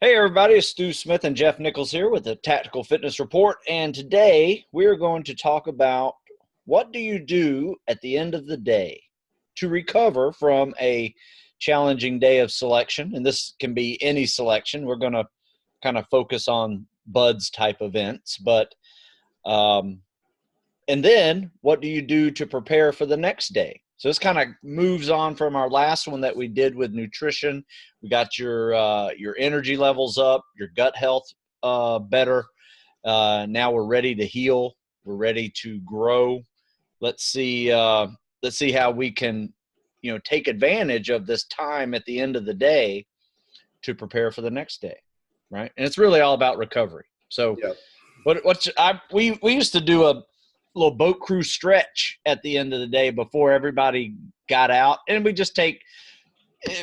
Hey everybody, it's Smith and Jeff Nichols here with the Tactical Fitness Report, and today we're going to talk about what do you do at the end of the day to recover from a challenging day of selection, and this can be any selection. We're going to kind of focus on buds type events, but and then what do you do to prepare for the next day? So this kind of moves on from our last one that we did with nutrition. We got your energy levels up, your gut health better. Now we're ready to heal. We're ready to grow. Let's see how we can, take advantage of this time at the end of the day to prepare for the next day, right? And it's really all about recovery. So, we used to do a little boat crew stretch at the end of the day before everybody got out, and we just it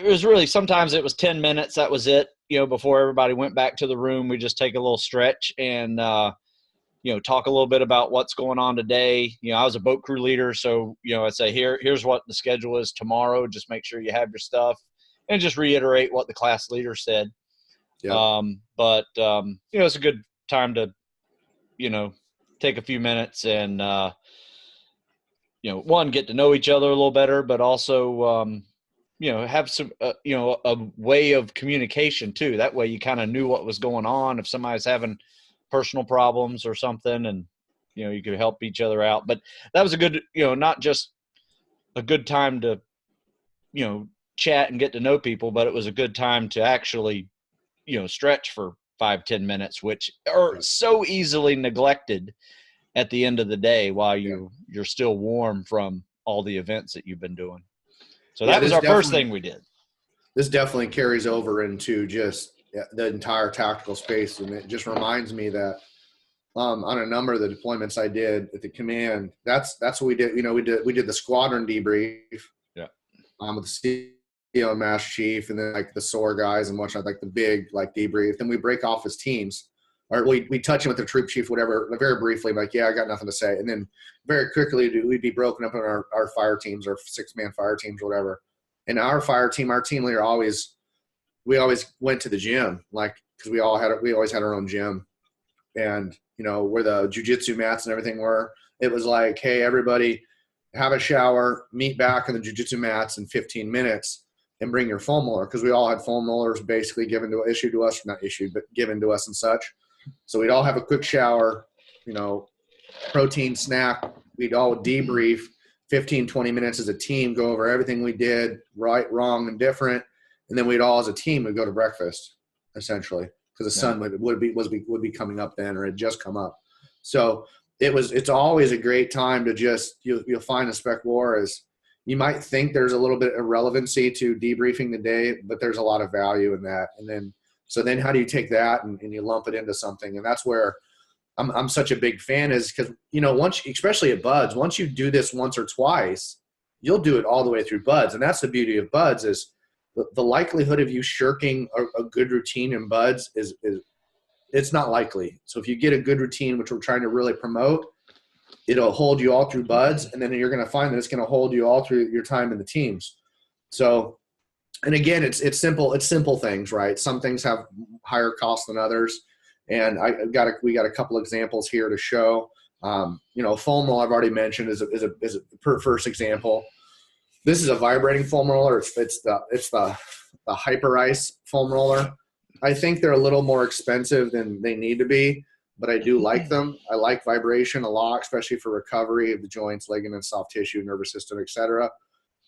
was really, sometimes it was 10 minutes, that was it, before everybody went back to the room. We just take a little stretch and talk a little bit about what's going on today. I was a boat crew leader, so I'd say here's what the schedule is tomorrow, just make sure you have your stuff, and just reiterate what the class leader said. It's a good time to take a few minutes and, one, get to know each other a little better, but also, have some, a way of communication too. That way you kind of knew what was going on. If somebody's having personal problems or something, and, you could help each other out. But that was a good, not just a good time to, chat and get to know people, but it was a good time to actually, stretch for 5-10 minutes, which are so easily neglected at the end of the day while you're still warm from all the events that you've been doing. So that was our first thing we did. This definitely carries over into just the entire tactical space, and it just reminds me that on a number of the deployments I did at the command, that's what we did. We did the squadron debrief, with the CEO and Master Chief, and then like the SOAR guys and whatnot, like the big debrief. Then we break off as teams, or we touch him with the troop chief, whatever, very briefly, like, I got nothing to say. And then very quickly we'd be broken up in our fire teams, our 6-man fire teams, whatever. And our fire team, our team leader we always went to the gym, because we always had our own gym, and where the jujitsu mats and everything were. It was like, hey, everybody, have a shower, meet back on the jujitsu mats in 15 minutes, and bring your foam roller, because we all had foam rollers basically given to us and such. So we'd all have a quick shower, protein snack. We'd all debrief 15-20 minutes as a team, go over everything we did, right, wrong, and different. And then we'd all as a team would go to breakfast, essentially, because the sun would be coming up then, or had just come up. So it's always a great time to just, you'll find a spec war is, you might think there's a little bit of irrelevancy to debriefing the day, but there's a lot of value in that. And then how do you take that and you lump it into something? And that's where I'm such a big fan, is because, once, especially at buds, once you do this once or twice, you'll do it all the way through buds. And that's the beauty of buds, is the likelihood of you shirking a good routine in buds is it's not likely. So if you get a good routine, which we're trying to really promote, it'll hold you all through buds, and then you're going to find that it's going to hold you all through your time in the teams. So, and again, it's simple things, right? Some things have higher costs than others, and we got a couple examples here to show. Foam roll I've already mentioned is a first example. This is a vibrating foam roller. It's the Hyper Ice foam roller. I think they're a little more expensive than they need to be, but I do like them. I like vibration a lot, especially for recovery of the joints, ligaments, soft tissue, nervous system, etc.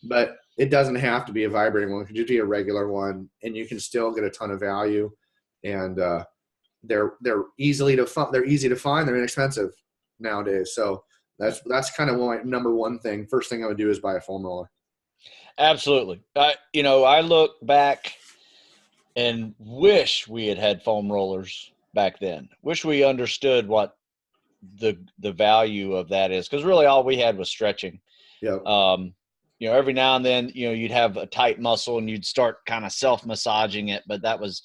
But it doesn't have to be a vibrating one. It could just be a regular one, and you can still get a ton of value. And they're easy to find. They're inexpensive nowadays. So that's kind of my number one thing. First thing I would do is buy a foam roller. Absolutely. I look back and wish we had foam rollers back then. Wish we understood what the value of that is, because really all we had was stretching. Every now and then, you'd have a tight muscle and you'd start kind of self-massaging it, but that was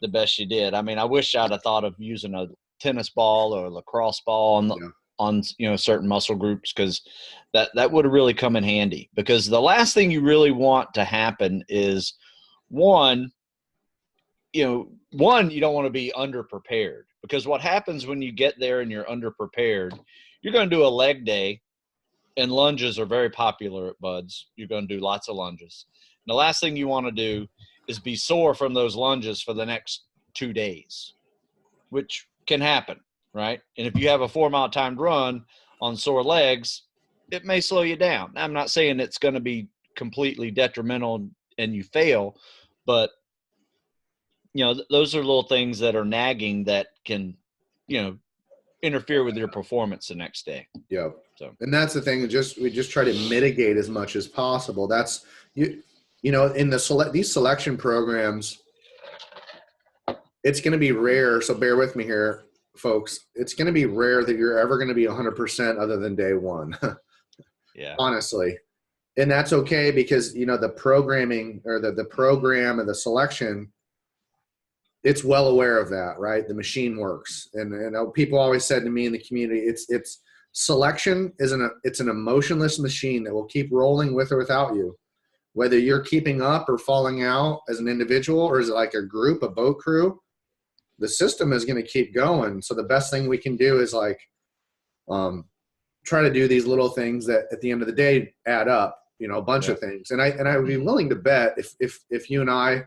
the best you did. I mean, I wish I'd have thought of using a tennis ball or a lacrosse ball on certain muscle groups, because that would have really come in handy. Because the last thing you really want to happen is, one, one, you don't want to be underprepared, because what happens when you get there and you're underprepared, you're going to do a leg day, and lunges are very popular at Buds. You're going to do lots of lunges. And the last thing you want to do is be sore from those lunges for the next 2 days, which can happen, right? And if you have a 4-mile timed run on sore legs, it may slow you down. I'm not saying it's going to be completely detrimental and you fail, but those are little things that are nagging that can, interfere with your performance the next day. Yeah. So, and that's the thing. We just try to mitigate as much as possible. That's in these selection programs, it's going to be rare. So bear with me here, folks. It's going to be rare that you're ever going to be 100% other than day one. Yeah. Honestly. And that's okay, because, the programming or the program and the selection, it's well aware of that, right? The machine works. And people always said to me in the community, it's selection it's an emotionless machine that will keep rolling with or without you. Whether you're keeping up or falling out as an individual, or is it like a group, a boat crew, the system is going to keep going. So the best thing we can do is try to do these little things that at the end of the day add up, a bunch of things. And I would be willing to bet if you and I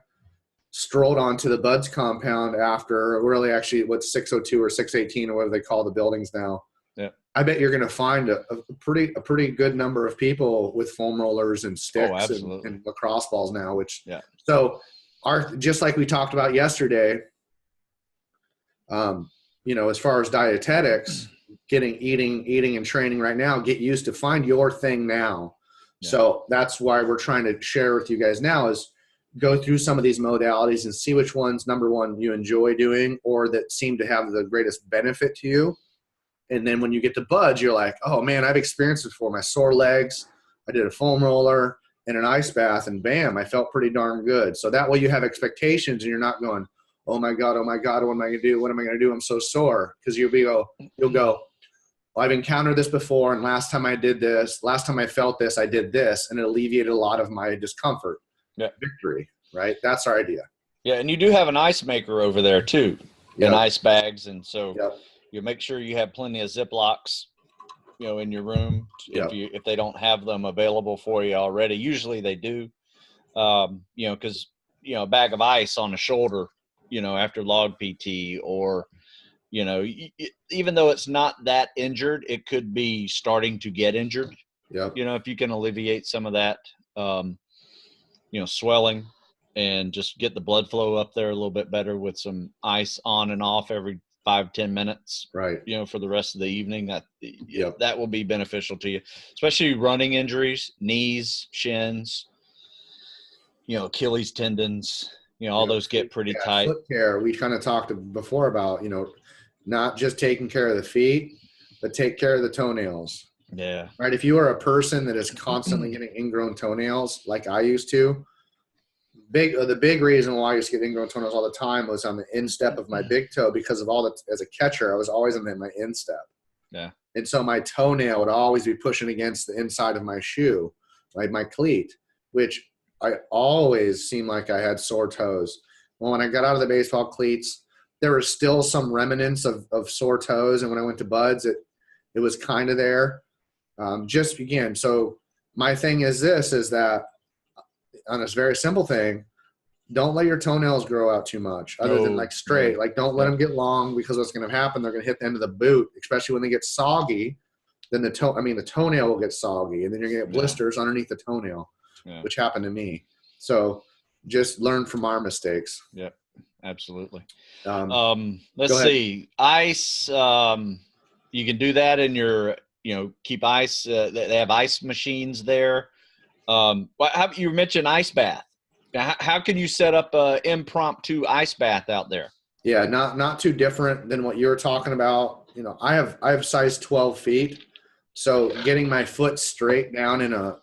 strolled onto the Buds compound after really actually what's 602 or 618 or whatever they call the buildings now. Yeah. I bet you're going to find a pretty good number of people with foam rollers and sticks and lacrosse balls now, so just like we talked about yesterday, as far as dietetics, eating and training right now, get used to find your thing now. Yeah. So that's why we're trying to share with you guys now is go through some of these modalities and see which ones, number one, you enjoy doing or that seem to have the greatest benefit to you. And then when you get to Buds, you're like, oh man, I've experienced it before. My sore legs, I did a foam roller and an ice bath, and bam, I felt pretty darn good. So that way you have expectations and you're not going, oh my God, what am I going to do? What am I going to do? I'm so sore. Because you'll go, well, I've encountered this before, and last time I felt this, I did this, and it alleviated a lot of my discomfort. Yeah. Victory, right? That's our idea. Yeah, and you do have an ice maker over there too, and ice bags, and so you make sure you have plenty of Ziplocs, in your room if they don't have them available for you already. Usually they do, because a bag of ice on the shoulder, after log PT or even though it's not that injured, it could be starting to get injured. Yeah. If you can alleviate some of that, swelling and just get the blood flow up there a little bit better with some ice on and off every 5-10 minutes, right? For the rest of the evening, that will be beneficial to you, especially running injuries, knees, shins, Achilles tendons, all those get pretty tight. Foot care. We kind of talked before about, not just taking care of the feet, but take care of the toenails. Yeah. Right. If you are a person that is constantly getting ingrown toenails, like I used to, the big reason why I used to get ingrown toenails all the time was on the instep of my big toe, because of as a catcher, I was always in my instep. Yeah. And so my toenail would always be pushing against the inside of my shoe, like my cleat, which I always seemed like I had sore toes. Well, when I got out of the baseball cleats, there were still some remnants of sore toes. And when I went to Buds, it was kind of there. Just again, so my thing is that on this very simple thing, don't let your toenails grow out too much other than like straight. Like don't let them get long, because what's going to happen, they're going to hit the end of the boot, especially when they get soggy. Then the toenail will get soggy, and then you're going to get blisters underneath the toenail, which happened to me. So just learn from our mistakes. Yep, absolutely. Let's see. Ice, you can do that in your, keep ice. They have ice machines there. You mentioned ice bath. How can you set up a impromptu ice bath out there? Yeah, not too different than what you were talking about. I have size 12 feet, so getting my foot straight down in a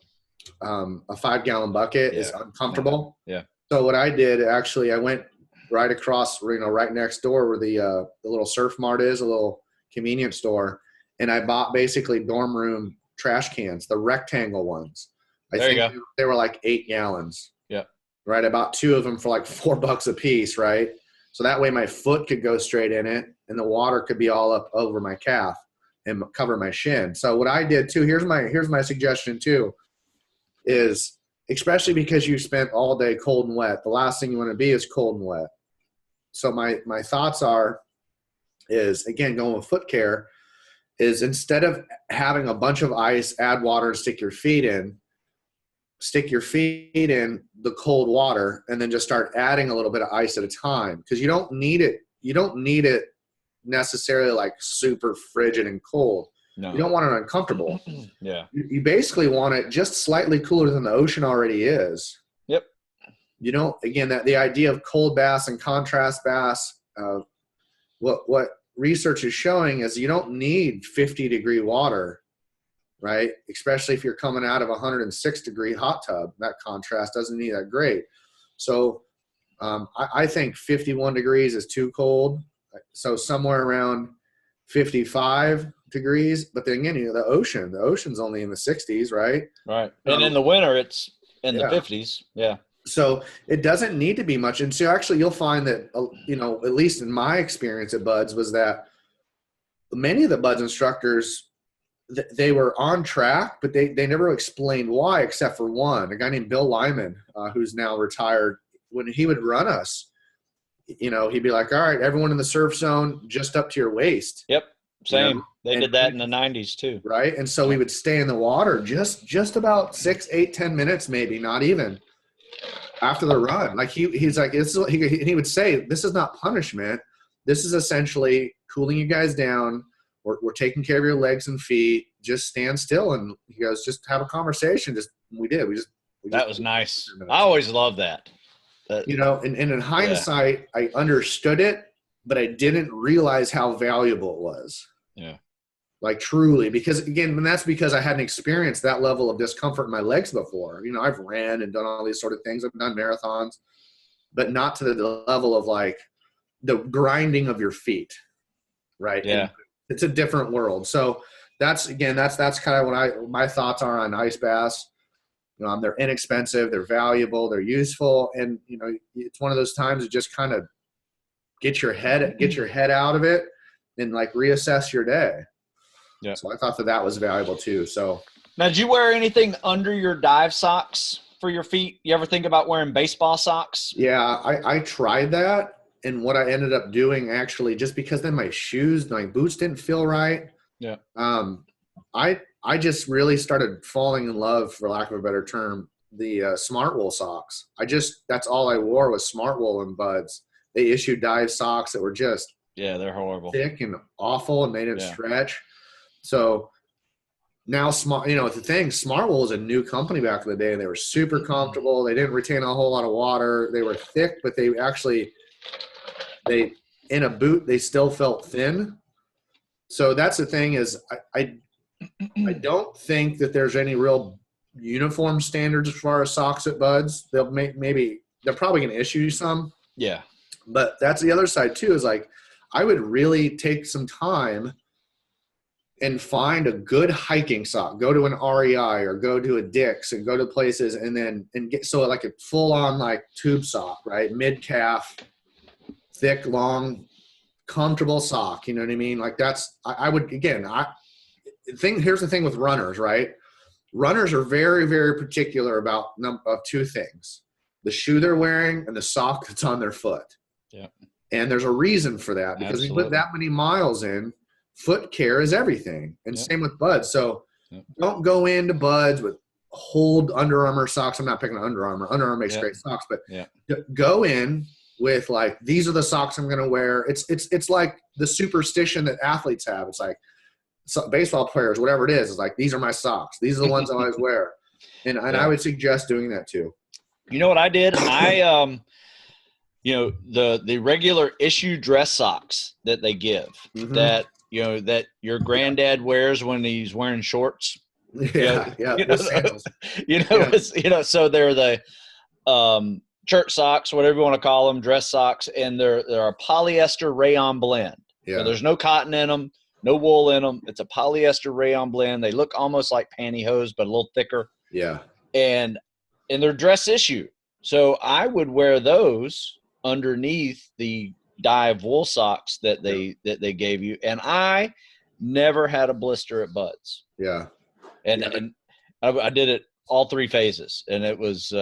5-gallon bucket is uncomfortable. Yeah. So what I did, actually, I went right across, right next door where the little Surf Mart is, a little convenience store, and I bought basically dorm room trash cans, the rectangle ones. I think they were like 8 gallons. Yeah. right? I bought 2 of them for like $4 a piece, right? So that way my foot could go straight in it and the water could be all up over my calf and cover my shin. So what I did too, here's my suggestion too, is especially because you spent all day cold and wet, the last thing you want to be is cold and wet. So my thoughts is again, going with foot care, is instead of having a bunch of ice, add water and stick your feet in the cold water and then just start adding a little bit of ice at a time, because you don't need it necessarily like super frigid and cold. No. You don't want it uncomfortable. Yeah. You basically want it just slightly cooler than the ocean already is. Yep. You know, again, that the idea of cold baths and contrast baths, what research is showing is you don't need 50-degree water, right? Especially if you're coming out of a 106-degree hot tub, that contrast doesn't need that great. So I think 51 degrees is too cold. So somewhere around 55 degrees, but then again, the ocean's only in the 60s, right? Right. And in the winter, it's in the 50s. Yeah. So it doesn't need to be much. And so actually you'll find that, at least in my experience at Buds, was that many of the Buds instructors, they were on track, but they never explained why, except for one, a guy named Bill Lyman, who's now retired. When he would run us, he'd be like, all right, everyone in the surf zone, just up to your waist. Yep. Same. They did that in the 90s too. Right. And so we would stay in the water just about 6, 8, 10 minutes, maybe not even, after the run. Like he's like, he would say, this is not punishment. This is essentially cooling you guys down. We're taking care of your legs and feet. Just stand still. And he goes, just have a conversation. We did. That was nice. I always love that. And in hindsight, I understood it, but I didn't realize how valuable it was. Yeah. Like truly, because again, and that's because I hadn't experienced that level of discomfort in my legs before. I've ran and done all these sort of things. I've done marathons, but not to the level of like the grinding of your feet. Right. Yeah. And it's a different world. So that's kind of what my thoughts are on ice baths. They're inexpensive, they're valuable, they're useful. And, it's one of those times to just kind of get your head out of it and like reassess your day. Yeah. So I thought that was valuable too. So now, did you wear anything under your dive socks for your feet? You ever think about wearing baseball socks? Yeah, I tried that. And what I ended up doing, actually, just because then my boots didn't feel right. Yeah. I just really started falling in love, for lack of a better term, the Smart Wool socks. That's all I wore was Smart Wool and Buds. They issued dive socks that were just they're horrible, thick and awful, and they didn't stretch. So now the thing, Smart Wool was a new company back in the day, and they were super comfortable. They didn't retain a whole lot of water. They were thick, but they in a boot, they still felt thin. So that's the thing is I don't think that there's any real uniform standards as far as socks at Buds. They're probably going to issue you some. Yeah. But that's the other side too, is like, I would really take some time and find a good hiking sock, go to an REI or go to a Dick's and go to places and get, so like a full on like tube sock, right? Mid calf, thick, long, comfortable sock. You know what I mean? Like here's the thing with runners, right? Runners are very, very particular about two things: the shoe they're wearing and the sock that's on their foot. Yeah. And there's a reason for that, because we put that many miles in. Foot care is everything. And same with Buds. So don't go into Buds with hold Under Armour socks. I'm not picking on Under Armour. Under Armour makes great socks, but go in with like, these are the socks I'm going to wear. It's like the superstition that athletes have. It's like, baseball players, whatever it is like, these are my socks. These are the ones I always wear. And I would suggest doing that too. You know what I did? The regular issue dress socks that they give that your granddad wears when he's wearing shorts. Yeah. So they're the church socks, whatever you want to call them, dress socks, and they're a polyester rayon blend. Yeah. So there's no cotton in them, no wool in them. It's a polyester rayon blend. They look almost like pantyhose, but a little thicker. Yeah. And they're dress issue. So I would wear those underneath the dive wool socks that they gave you, and I never had a blister at Bud's. Yeah. And I did it all 3 phases, and it was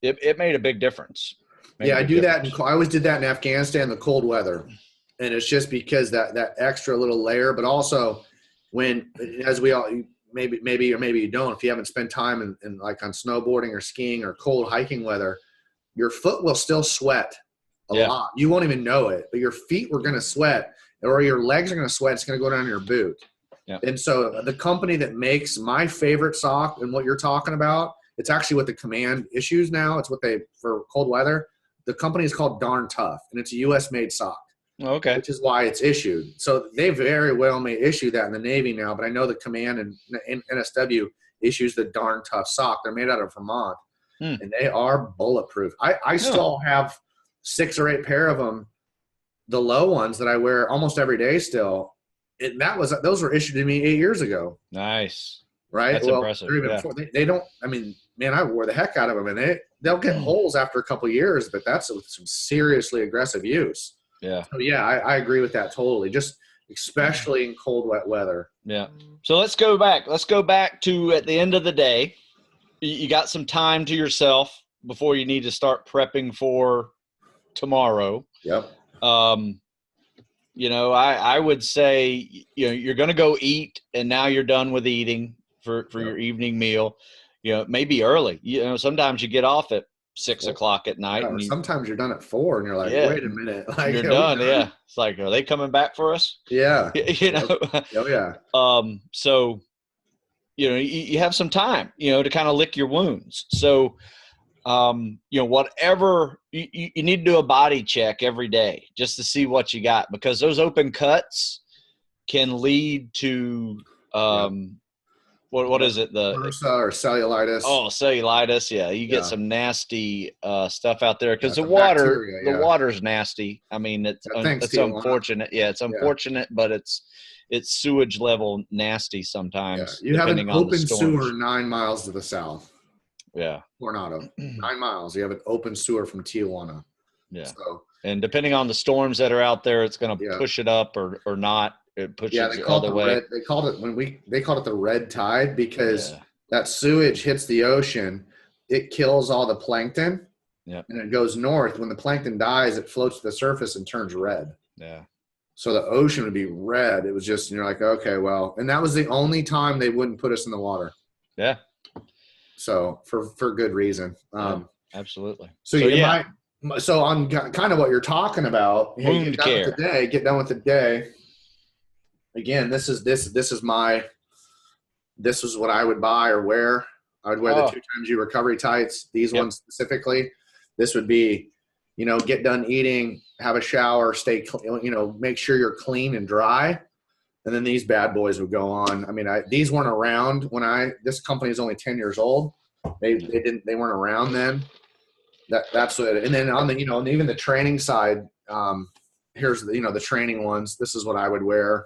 it made a big difference. I do that, and I always did that in Afghanistan, the cold weather, and it's just because that extra little layer, but also when, as we all maybe or maybe you don't, if you haven't spent time in like on snowboarding or skiing or cold hiking weather, your foot will still sweat a lot. You won't even know it, but your feet were going to sweat, or your legs are going to sweat. It's going to go down your boot. Yeah. And so the company that makes my favorite sock and what you're talking about, it's actually what the Command issues now. It's what they, for cold weather, the company is called Darn Tough, and it's a U.S. made sock. Okay. Which is why it's issued. So they very well may issue that in the Navy now, but I know the Command and NSW issues the Darn Tough sock. They're made out of Vermont, and they are bulletproof. I still have 6 or 8 pair of them, the low ones that I wear almost every day still. Those were issued to me 8 years ago. Nice. Right? That's impressive. Before, they don't, I mean, man, I wore the heck out of them, and they'll get holes after a couple of years, but that's with some seriously aggressive use. Yeah. So I agree with that totally. Just especially in cold, wet weather. Yeah. So let's go back. Let's go back to at the end of the day, you got some time to yourself before you need to start prepping for tomorrow. Yep. You know, I would say, you know, you're going to go eat, and now you're done with eating for your evening meal. You know, maybe early. You know, sometimes you get off at 6 o'clock at night. And sometimes you're done at 4 and you're like, wait a minute. Like, you're done. Yeah. It's like, are they coming back for us? Yeah. You know? Oh, yeah. So, you know, you have some time, you know, to kind of lick your wounds. So, you know, whatever you need to do a body check every day just to see what you got, because those open cuts can lead to, what is it? The MRSA or cellulitis. Oh, cellulitis. Yeah. You get some nasty stuff out there because the water's nasty. I mean, it's unfortunate. Yeah. It's unfortunate, but it's sewage level nasty sometimes. Yeah. You have an open sewer 9 miles to the south. Yeah. Coronado, 9 miles. You have an open sewer from Tijuana. Yeah. So, and depending on the storms that are out there, it's going to push it up or not. It pushes it the other way. They called it the red tide because that sewage hits the ocean. It kills all the plankton. Yeah. And it goes north. When the plankton dies, it floats to the surface and turns red. Yeah. So the ocean would be red. It was just, you're like, okay, well, and that was the only time they wouldn't put us in the water. Yeah. So for good reason. Absolutely. So on kind of what you're talking about, wound care. Get done with the day. Again, this is what I would buy or wear. I would wear the 2 times you recovery tights. These ones specifically. This would be, you know, get done eating, have a shower, stay, you know, make sure you're clean and dry. And then these bad boys would go on. I mean, these weren't around when this company is only 10 years old. They weren't around then. That's what. And then on the, you know, and even the training side, here's the, you know, the training ones. This is what I would wear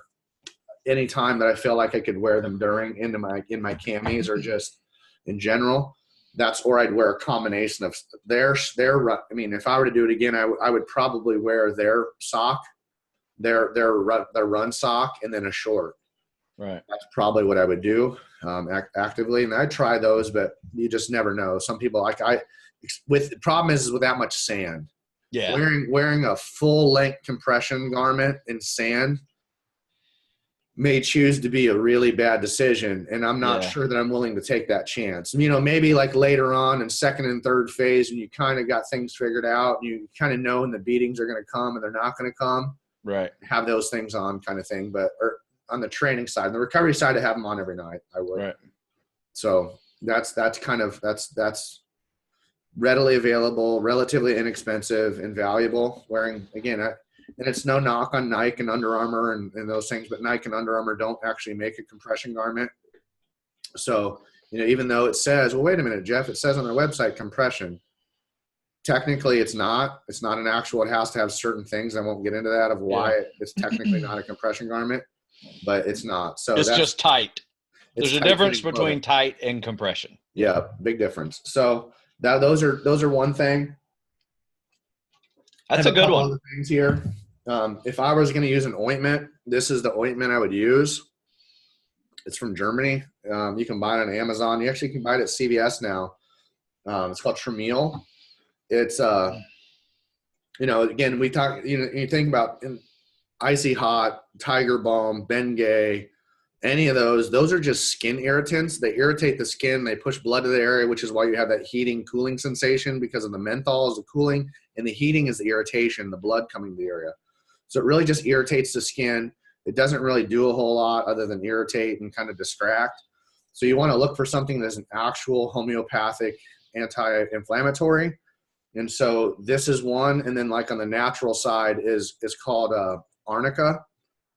anytime that I feel like I could wear them in my camis or just in general. That's where I'd wear a combination of their. I mean, if I were to do it again, I would probably wear their sock, their run sock, and then a short. Right. That's probably what I would do actively, and I'd try those, but you just never know. Some people the problem is with that much sand. Yeah. Wearing a full length compression garment in sand may choose to be a really bad decision, and I'm not sure that I'm willing to take that chance. You know, maybe like later on in second and third phase, and you kind of got things figured out, and you kind of know when the beatings are going to come and they're not going to come. Right. Have those things on, kind of thing. But on the training side, the recovery side, I have them on every night. I would. Right. So that's readily available, relatively inexpensive, and valuable. Wearing again, and it's no knock on Nike and Under Armour and those things, but Nike and Under Armour don't actually make a compression garment. So, you know, even though it says, well, wait a minute, Jeff, it says on their website compression. Technically, it's not. It's not an actual. It has to have certain things. I won't get into that of why it's technically not a compression garment, but it's not. So it's just tight. There's a difference between tight and compression. Yeah, big difference. So those are one thing. That's a good one. Other things here. If I was going to use an ointment, this is the ointment I would use. It's from Germany. You can buy it on Amazon. You actually can buy it at CVS now. It's called Tramiel. It's again, we talk. You think about Icy Hot, Tiger Balm, Bengay, any of those are just skin irritants. They irritate the skin. They push blood to the area, which is why you have that heating, cooling sensation, because of the menthol is the cooling and the heating is the irritation, the blood coming to the area. So it really just irritates the skin. It doesn't really do a whole lot other than irritate and kind of distract. So you want to look for something that's an actual homeopathic anti-inflammatory. And so this is one. And then like on the natural side is called arnica.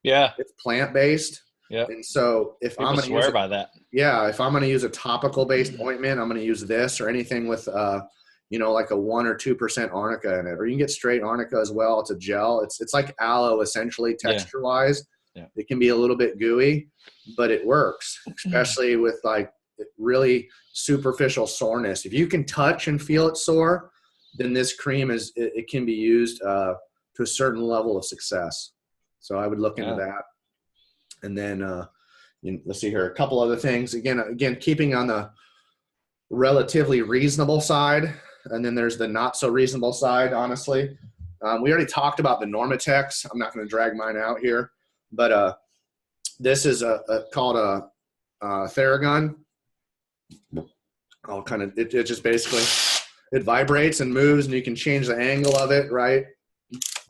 Yeah. It's plant-based. Yeah. And so if People I'm going to swear by that. Yeah. If I'm going to use a topical based ointment, I'm going to use this or anything with, like a 1 or 2% arnica in it, or you can get straight arnica as well. It's a gel. It's like aloe essentially texture wise. Yeah. It can be a little bit gooey, but it works, especially with like really superficial soreness. If you can touch and feel it sore, then this cream it can be used to a certain level of success. So I would look into that. And then let's see here, a couple other things. Again, keeping on the relatively reasonable side, and then there's the not so reasonable side. Honestly, we already talked about the Normatex. I'm not going to drag mine out here, but this is called a Theragun. It just basically it vibrates and moves, and you can change the angle of it. Right?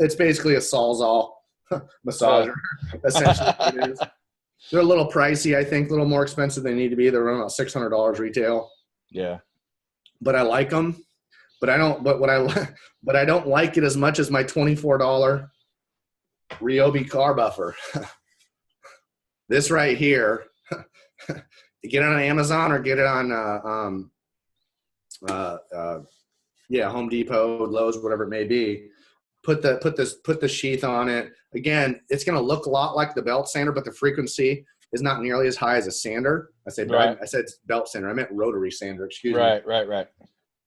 It's basically a Sawzall massager. Essentially, it is. They're a little pricey, I think, a little more expensive than they need to be. They're around about $600 retail. Yeah, but I like them. But I don't like it as much as my $24 Ryobi car buffer. This right here, you get it on Amazon or get it on Home Depot, Lowe's, whatever it may be. Put the sheath on it. Again, it's going to look a lot like the belt sander, but the frequency is not nearly as high as a sander. I said belt sander. I meant rotary sander. Excuse me. Right.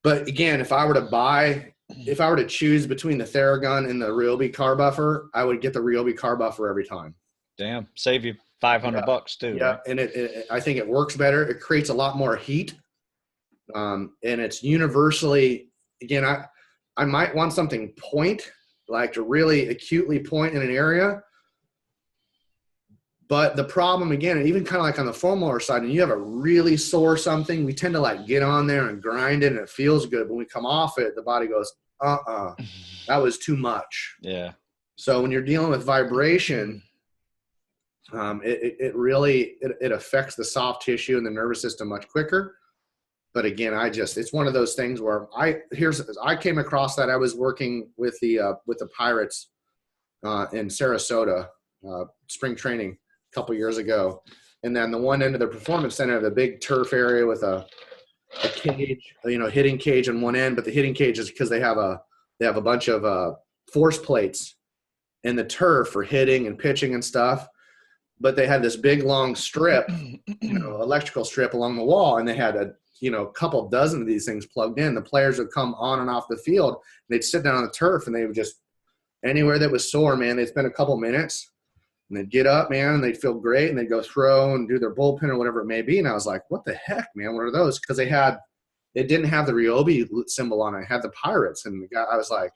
But again, if I were to choose between the Theragun and the Ryobi car buffer, I would get the Ryobi car buffer every time. Damn, save you $500 too. Yeah, right? And I think it works better. It creates a lot more heat, and it's universally. Again, I might want something like to really acutely point in an area. But the problem, again, even kind of like on the foam roller side, and you have a really sore something, we tend to like get on there and grind it and it feels good. When we come off it, the body goes, that was too much. Yeah. So when you're dealing with vibration, it really affects the soft tissue and the nervous system much quicker. But again, it's one of those things where I came across that. I was working with the Pirates in Sarasota, spring training a couple years ago. And then the one end of the performance center, the big turf area with a cage, hitting cage on one end, but the hitting cage is because they have a bunch of force plates in the turf for hitting and pitching and stuff. But they had this big long strip, electrical strip along the wall, and they had a couple dozen of these things plugged in. The players would come on and off the field. And they'd sit down on the turf, and they would just anywhere that was sore, man, they'd spend a couple minutes, and they'd get up, man, and they'd feel great, and they'd go throw and do their bullpen or whatever it may be. And I was like, what the heck, man? What are those? Because it didn't have the Ryobi symbol on it. It had the Pirates. And the guy, I was like,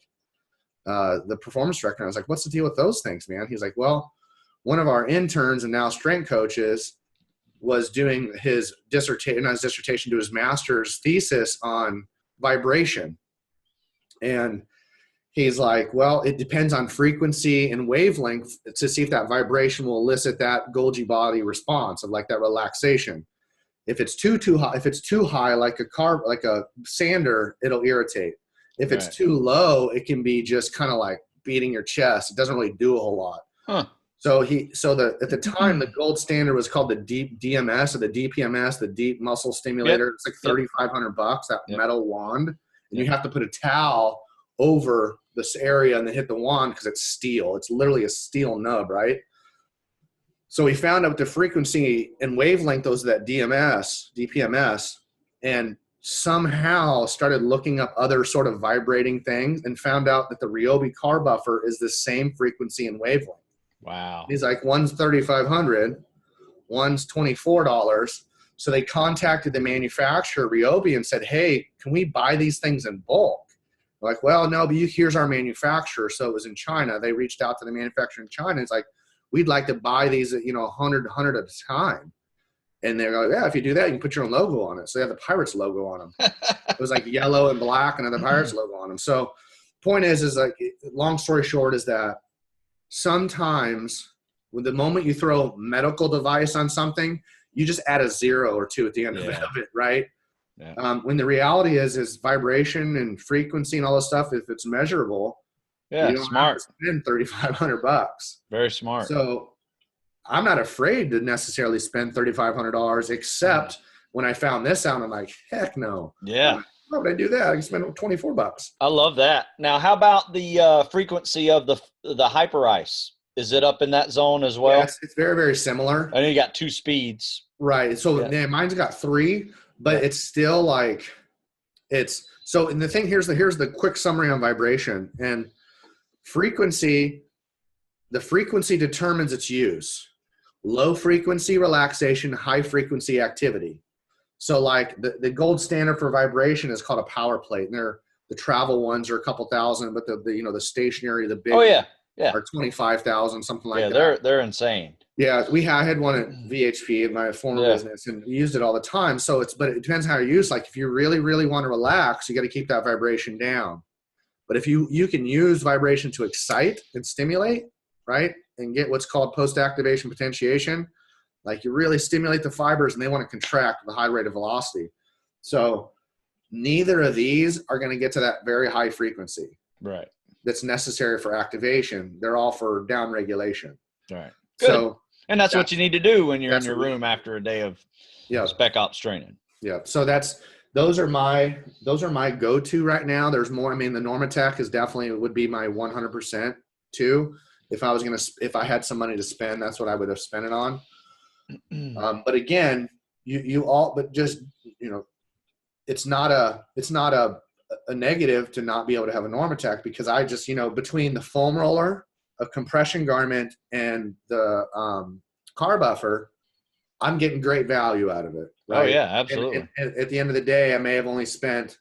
the performance director, I was like, what's the deal with those things, man? He's like, well, one of our interns and now strength coaches was doing his master's thesis on vibration. And he's like, well, it depends on frequency and wavelength to see if that vibration will elicit that Golgi body response of like that relaxation. If it's too high, like a sander, it'll irritate. If it's too low, it can be just kind of like beating your chest. It doesn't really do a whole lot. Huh. At the time, the gold standard was called the deep DMS or the DPMS, the deep muscle stimulator. Yep. It's like $3,500, that metal wand. And you have to put a towel over this area and then hit the wand because it's steel. It's literally a steel nub, right? So we found out the frequency and wavelength, those that DPMS. And somehow started looking up other sort of vibrating things and found out that the Ryobi car buffer is the same frequency and wavelength. Wow. He's like, one's $3,500, one's $24. So they contacted the manufacturer, Ryobi, and said, hey, can we buy these things in bulk? They're like, well, no, but here's our manufacturer. So it was in China. They reached out to the manufacturer in China. It's like, we'd like to buy these at, 100 at a time. And they're like, yeah, if you do that, you can put your own logo on it. So they have the Pirates logo on them. It was like yellow and black and then the Pirates logo on them. So point is like, long story short is that sometimes with the moment you throw medical device on something, you just add a 0 or 2 at the end of it, right? Yeah. When the reality is vibration and frequency and all this stuff, if it's measurable, you don't smart. have to spend $3,500. Very smart. So I'm not afraid to necessarily spend $3,500, except when I found this out, I'm like, heck no. Yeah. Why would I do that? I can spend $24. I love that. Now, how about the frequency of the hyper ice? Is it up in that zone as well? Yeah, it's very, very similar. I know you got 2 speeds. Right. So mine's got 3, but it's still like so. And the thing here's the quick summary on vibration and frequency. The frequency determines its use. Low frequency relaxation, high frequency activity. So like the gold standard for vibration is called a power plate, and the travel ones are a couple thousand, but the stationary, the big are 25,000, something like that. Yeah, they're insane. Yeah, I had one at VHP in my former business and used it all the time. So but it depends how you use. Like if you really, really want to relax, you got to keep that vibration down. But if you can use vibration to excite and stimulate, right, and get what's called post-activation potentiation, like you really stimulate the fibers and they want to contract with a high rate of velocity. So neither of these are going to get to that very high frequency. Right. That's necessary for activation. They're all for down regulation. Right. Good. So, and that's what you need to do when you're in your room after a day of spec ops training. Yeah. So those are my go-to right now. There's more. I mean, the Normatec is definitely would be my 100% too. If I had some money to spend, that's what I would have spent it on. But again, it's not a negative to not be able to have a Normatec, because I just, between the foam roller, a compression garment, and the car buffer, I'm getting great value out of it. Right? Oh yeah, absolutely. And at the end of the day, I maybe only spent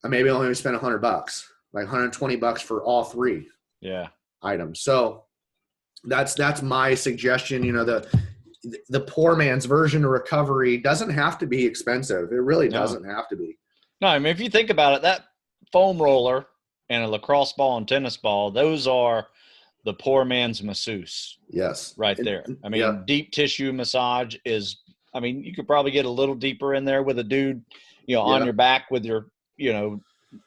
$100, like $120 for all 3 items. So that's my suggestion. The poor man's version of recovery doesn't have to be expensive. It really doesn't have to be. No, I mean, if you think about it, that foam roller and a lacrosse ball and tennis ball, those are the poor man's masseuse. Yes. Right there. I mean, deep tissue massage is, you could probably get a little deeper in there with a dude, on your back with your,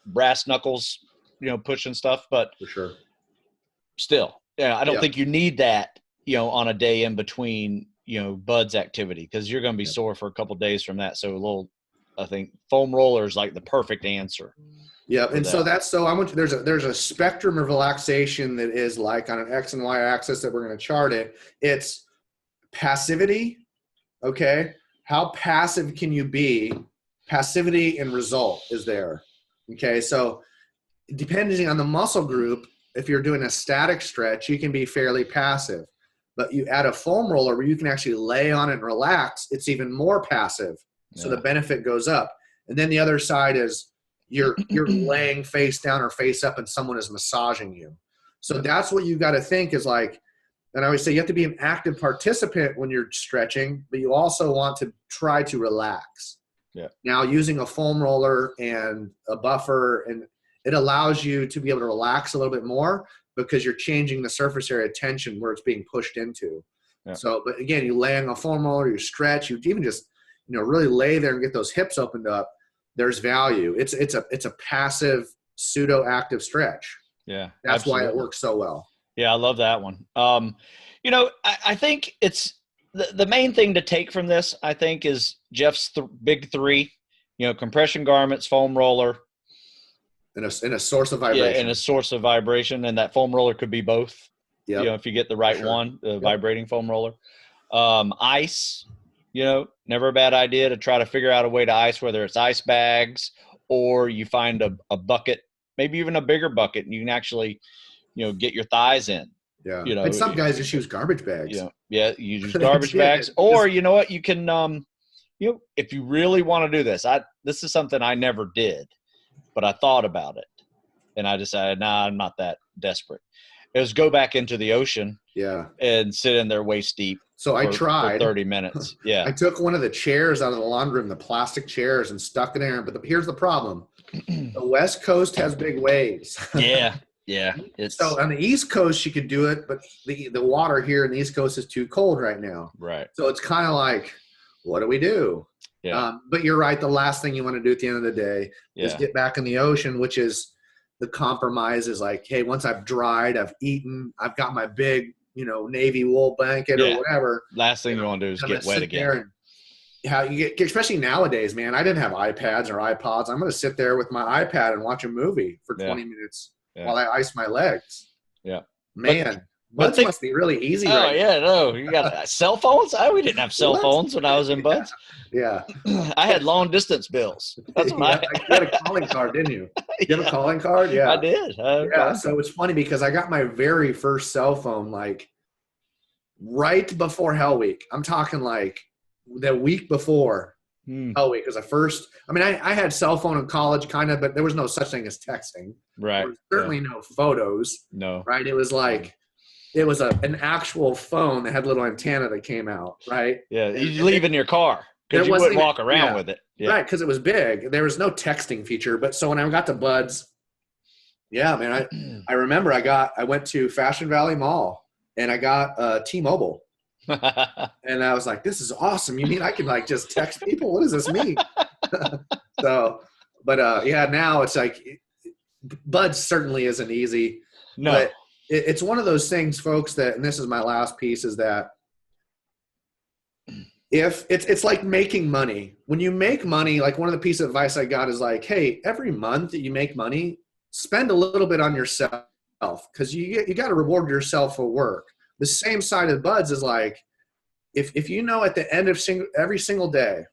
brass knuckles, pushing stuff, but for sure. Still, I don't think you need that, on a day in between, Bud's activity, because you're going to be sore for a couple of days from that. So I think foam roller is like the perfect answer. Yeah, and so there's a spectrum of relaxation that is like on an X and Y axis that we're going to chart it. It's passivity. Okay, how passive can you be? Passivity and result is there. Okay, so depending on the muscle group, if you're doing a static stretch, you can be fairly passive. But you add a foam roller where you can actually lay on it and relax, it's even more passive. So the benefit goes up. And then the other side is you're laying face down or face up and someone is massaging you. So that's what you got to think is like, and I always say you have to be an active participant when you're stretching, but you also want to try to relax. Yeah. Now using a foam roller and a buffer, and it allows you to be able to relax a little bit more because you're changing the surface area of tension where it's being pushed into. Yeah. So, but again, you lay on a foam roller, you stretch, you even just, really lay there and get those hips opened up. There's value. It's a passive pseudo active stretch. Yeah. That's absolutely. why it works so well. Yeah. I love that one. I think it's the main thing to take from this, I think, is Jeff's big 3, compression garments, foam roller, and a source of vibration. Yeah, and a source of vibration, and that foam roller could be both. Yeah, if you get the right one, the vibrating foam roller, ice, never a bad idea to try to figure out a way to ice, whether it's ice bags or you find a bucket, maybe even a bigger bucket, and you can actually, get your thighs in. Yeah. And some guys just use garbage bags. Yeah, you use garbage bags. Or you know what, you can if you really want to do this, this is something I never did, but I thought about it. And I decided, nah, I'm not that desperate. It was go back into the ocean and sit in there waist deep. So I tried for 30 minutes. Yeah. I took one of the chairs out of the laundry room, the plastic chairs, and stuck it in there. But here's the problem. The West Coast has big waves. Yeah. Yeah. So on the East Coast, you could do it, but the water here in the East Coast is too cold right now. Right. So it's kind of like, what do we do? Yeah. But you're right. The last thing you want to do at the end of the day is get back in the ocean, which is the compromise is like, hey, once I've dried, I've eaten, I've got my big, navy wool blanket or whatever. Last thing you want to do is get wet again. How you get, especially nowadays, man, I didn't have iPads or iPods. I'm going to sit there with my iPad and watch a movie for 20 minutes while I ice my legs. Yeah. Man. Buds must be really easy. No. You got cell phones? We didn't have cell phones when I was in Buds. Yeah. I had long distance bills. That's what you had a calling card, didn't you? You have a calling card? Yeah. I did. So it's funny because I got my very first cell phone like right before Hell Week. I'm talking like the week before Hell Week was I had cell phone in college kind of, but there was no such thing as texting. Right. There was certainly no photos. No. Right. It was like, it was an actual phone that had a little antenna that came out, right? Yeah, you leave in your car because you wouldn't walk around with it. Yeah. Right, because it was big. There was no texting feature. But so when I got to Buds, man, I remember I went to Fashion Valley Mall and I got T-Mobile. And I was like, this is awesome. You mean I can like just text people? What does this mean? Now it's like Buds certainly isn't easy. No. But it's one of those things, folks, that, and this is my last piece, is that if it's like making money. When you make money, like one of the pieces of advice I got is like, hey, every month that you make money, spend a little bit on yourself because you got to reward yourself for work. The same side of Buds is like, if at the end of every single day,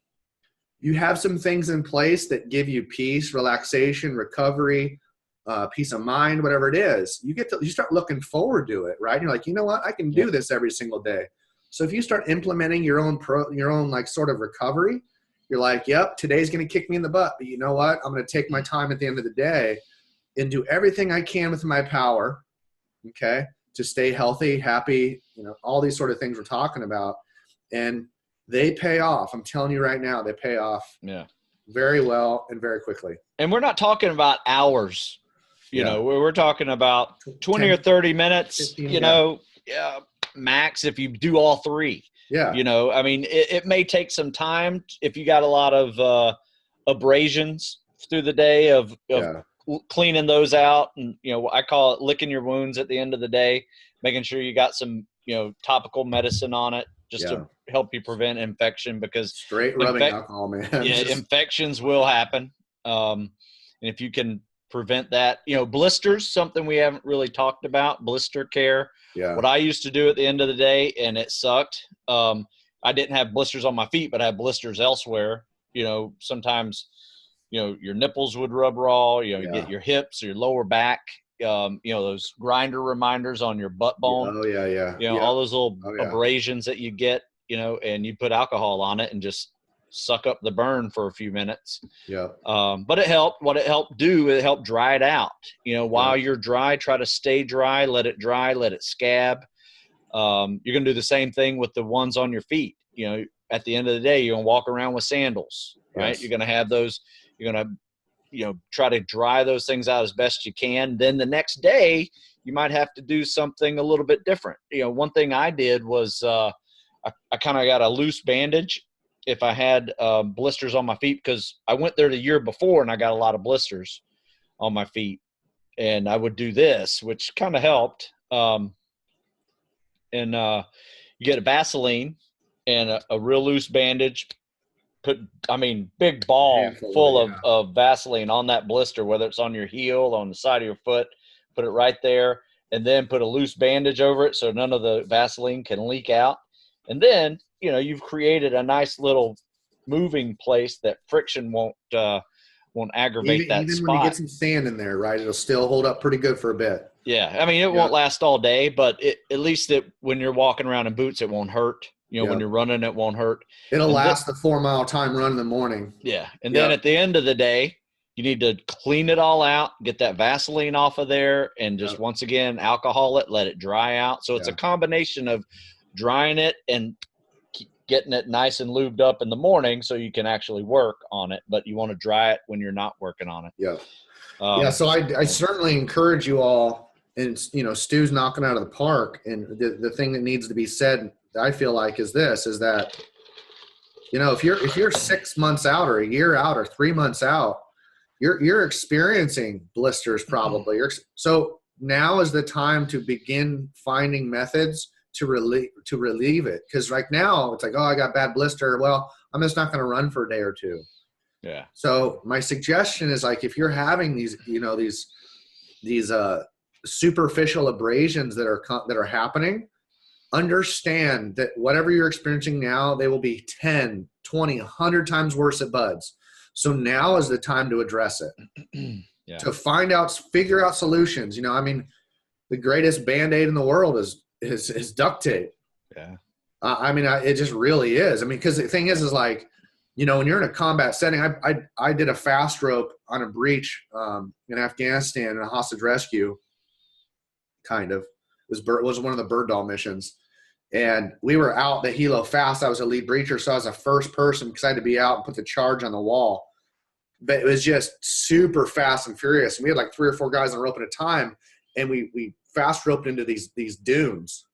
you have some things in place that give you peace, relaxation, recovery, peace of mind, whatever it is, you start looking forward to it, right? And you're like, you know what? I can do this every single day. So if you start implementing your own like sort of recovery, you're like, yep, today's going to kick me in the butt, but you know what? I'm going to take my time at the end of the day and do everything I can with my power, okay, to stay healthy, happy, all these sort of things we're talking about. And they pay off. I'm telling you right now, they pay off very well and very quickly. And we're not talking about hours. We're talking about 20 or 30 minutes, 15, max if you do all three. Yeah. It may take some time if you got a lot of abrasions through the day of cleaning those out. And, I call it licking your wounds at the end of the day, making sure you got some, topical medicine on it just to help you prevent infection because straight rubbing alcohol, man. Infections will happen. And if you can prevent that, blisters, something we haven't really talked about, blister care. Yeah. What I used to do at the end of the day, and it sucked. I didn't have blisters on my feet, but I had blisters elsewhere. Sometimes, your nipples would rub raw, you get your hips or your lower back, those grinder reminders on your butt bone. Oh yeah. All those little abrasions that you get, and you put alcohol on it and just suck up the burn for a few minutes. Yeah. But it helped. What it helped do, it helped dry it out. While you're dry, try to stay dry, let it dry, let it scab. You're going to do the same thing with the ones on your feet. At the end of the day, you're going to walk around with sandals, right? Yes. You're going to have those, you're going to, try to dry those things out as best you can. Then the next day you might have to do something a little bit different. One thing I did was, I kind of got a loose bandage if I had blisters on my feet, because I went there the year before and I got a lot of blisters on my feet, and I would do this, which kind of helped. You get a Vaseline and a real loose bandage, big ball full of Vaseline on that blister, whether it's on your heel, on the side of your foot, put it right there, and then put a loose bandage over it so none of the Vaseline can leak out. And then you've created a nice little moving place that friction won't aggravate that even when you spot. get some sand in there, right, it'll still hold up pretty good for a bit. Yeah, I mean, it won't last all day, but at least when you're walking around in boots, it won't hurt. When you're running, it won't hurt. It'll last the 4-mile time run in the morning. Yeah, and then at the end of the day, you need to clean it all out, get that Vaseline off of there, and just once again, alcohol it, let it dry out. So it's a combination of drying it and getting it nice and lubed up in the morning so you can actually work on it, but you want to dry it when you're not working on it. Yeah. So I certainly encourage you all, and Stu's knocking out of the park. And the thing that needs to be said, I feel like, is that, if you're 6 months out or a year out or 3 months out, you're experiencing blisters probably. So now is the time to begin finding methods to relieve it. Because right now it's like, oh, I got bad blister. Well, I'm just not going to run for a day or two. Yeah. So my suggestion is, like, if you're having these superficial abrasions that are happening, understand that whatever you're experiencing now, they will be 10, 20, 100 times worse at buds. So now is the time to address it. To figure out solutions. The greatest Band-Aid in the world is duct tape. Yeah. It just really is. Because the thing is like, when you're in a combat setting, I did a fast rope on a breach in Afghanistan in a hostage rescue. Kind of. It was one of the bird doll missions. And we were out the helo fast. I was a lead breacher, so I was the first person because I had to be out and put the charge on the wall. But it was just super fast and furious. And we had like 3 or 4 guys on a rope at a time, and we fast roped into these dunes.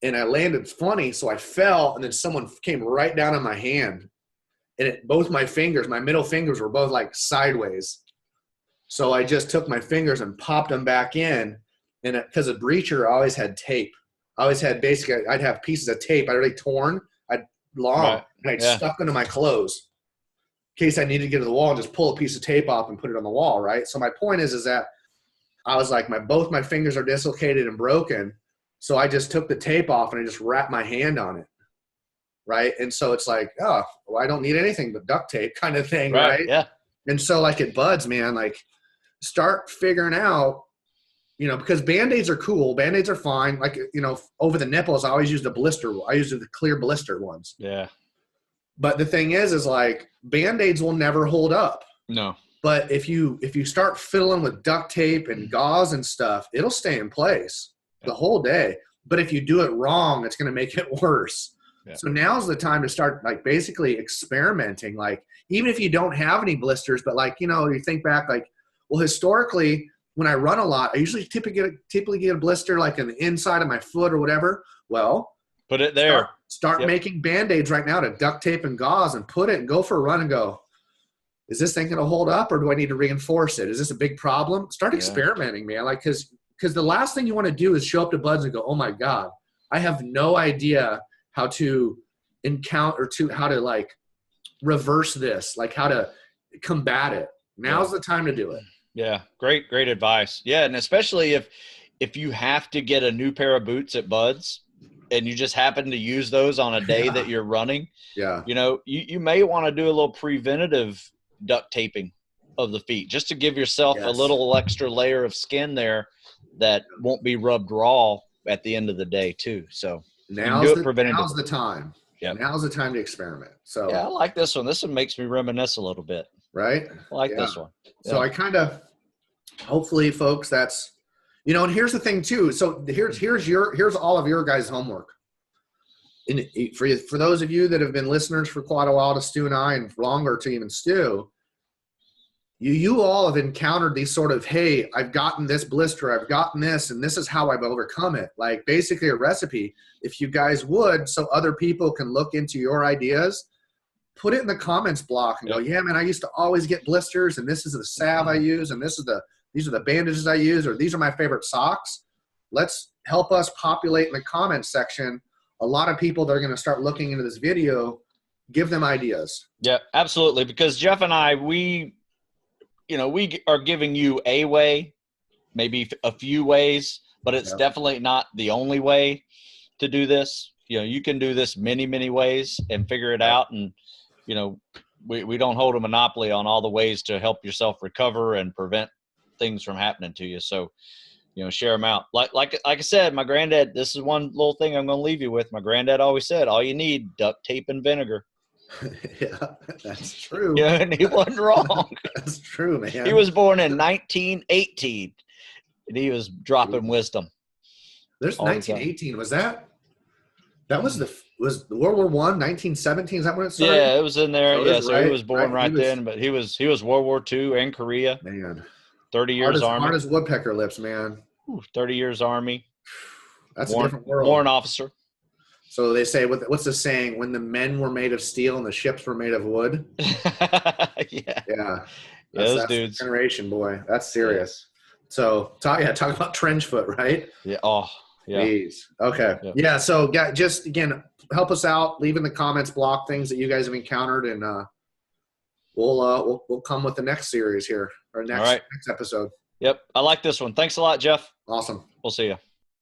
And I landed funny, so I fell, and then someone came right down on my hand. And both my fingers, my middle fingers, were both like sideways. So I just took my fingers and popped them back in. And because a breacher, I always had tape. I always had I'd have pieces of tape I'd already torn, and I'd stuck into my clothes in case I needed to get to the wall and just pull a piece of tape off and put it on the wall, right? So my point is that I was like, both my fingers are dislocated and broken. So I just took the tape off and I just wrapped my hand on it, right? And so it's like, oh, well, I don't need anything but duct tape kind of thing, right? Yeah. And so like at buds, man, like start figuring out, because Band-Aids are cool. Band-Aids are fine. Like, over the nipples, I always used a blister. I used the clear blister ones. Yeah. But the thing is like Band-Aids will never hold up. No. But if you start fiddling with duct tape and gauze and stuff, it'll stay in place the whole day. But if you do it wrong, it's going to make it worse. Yeah. So now's the time to start like basically experimenting. Like, even if you don't have any blisters, but like, you think back like, well, historically, when I run a lot, I usually typically get a blister like in the inside of my foot or whatever. Well, put it there. Start making Band-Aids right now to duct tape and gauze and put it and go for a run and go, is this thing going to hold up or do I need to reinforce it? Is this a big problem? Start experimenting, man. Like, because the last thing you want to do is show up to buds and go, oh my God, I have no idea how to how to like reverse this, like how to combat it. Now's the time to do it. Yeah. Great advice. Yeah. And especially if you have to get a new pair of boots at buds and you just happen to use those on a day that you're running, you may want to do a little preventative duct taping of the feet just to give yourself a little extra layer of skin there that won't be rubbed raw at the end of the day too. So now's the time. Yeah. Now's the time to experiment. So yeah, I like this one. This one makes me reminisce a little bit. Right? I like this one. Yeah. So I kind of, hopefully folks, that's, and here's the thing too. So here's all of your guys' homework. And for those of you that have been listeners for quite a while to Stu and I, and longer to even Stu, you all have encountered these sort of, hey, I've gotten this blister, I've gotten this, and this is how I've overcome it. Like basically a recipe. If you guys would, so other people can look into your ideas, put it in the comments block and go, yeah, man, I used to always get blisters, and this is the salve I use, and these are the bandages I use, or these are my favorite socks. Let's help us populate in the comments section. A lot of people that are going to start looking into this video, give them ideas. Yeah, absolutely. Because Jeff and I, we are giving you a way, maybe a few ways, but it's definitely not the only way to do this. you can do this many ways and figure it out. And, we don't hold a monopoly on all the ways to help yourself recover and prevent things from happening to you. So, share them out. Like I said, my granddad, this is one little thing I'm going to leave you with. My granddad always said, all you need, duct tape and vinegar. Yeah, that's true. And he wasn't wrong. That's true, man. He was born in 1918, and he was dropping wisdom. There's 1918. Was that was World War I, 1917? Is that when it started? Yeah, it was in there. So he was born right then, but he was World War II and Korea. Man, 30 years Army. Hard as woodpecker lips, man. 30 years Army. That's a different world. Warrant officer. So they say, what's the saying? When the men were made of steel and the ships were made of wood. Yeah. That's dudes. Generation, boy. That's serious. So talk about trench foot, right? Yeah. Oh, yeah. Jeez. Okay. Yeah. So just again, help us out. Leave in the comments block things that you guys have encountered, and we'll come with the next series here or next episode. Yep. I like this one. Thanks a lot, Jeff. Awesome. We'll see you.